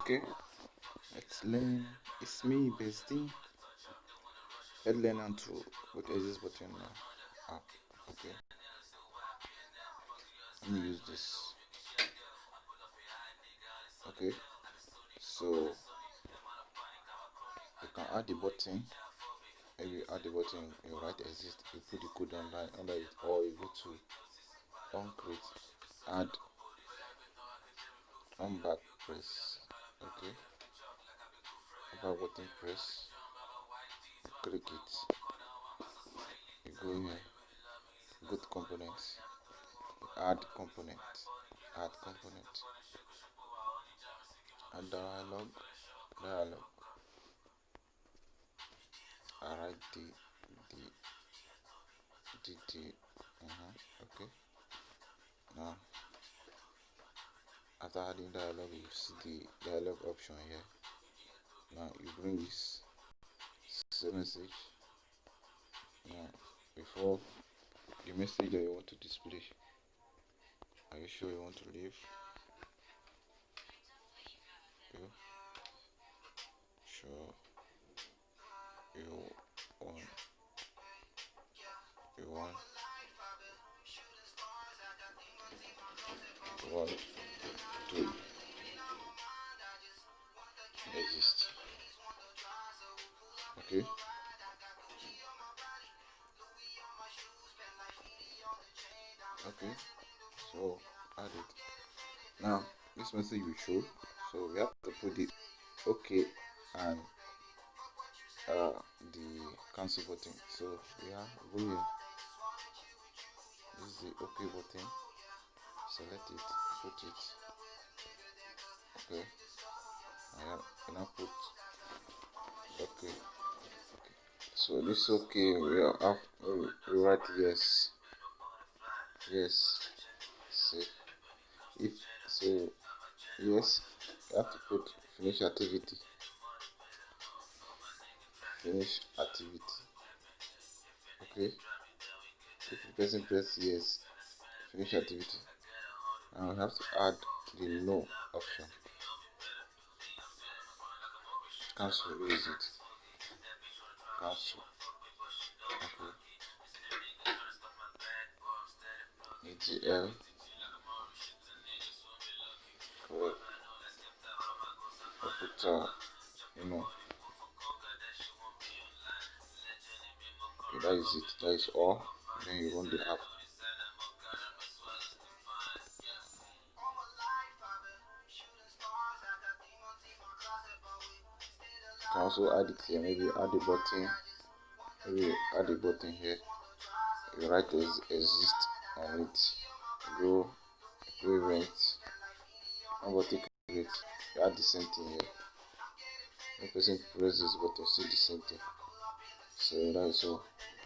Okay, let's learn. It's me, Bestie. Let's learn how to put this button now. Okay. Let me use this. Okay, so you can add the button. Maybe you add the button, you write exist, you put the code online under it, or you go to create, add back press. Okay, back button press, click it, you go here, go to components, add component, add dialog, I write okay. Now after adding dialog, you see the dialog option here. Now you bring this message. Now before the message that you want to display, are you sure you want to leave? Okay. Sure you want to exist. Okay. Okay, so add it. Now this message will show, so we have to put it okay and the cancel button. So go here, this is the okay button, select it, put it okay. I now put okay. So this okay, we write yes. So if so yes, you have to put finish activity. Okay, if the person press yes, finish activity. Now we have to add the no option. Cancel, use it. Cancel. Okay. ATL. Correct. I put okay, that is it. That is all. Then you run the app. You can also add it here. Maybe add the button. Maybe add the button here. You write exist on it. Go rent. How about take it? You add the same thing here. When person press this button, see the same thing. So that is all.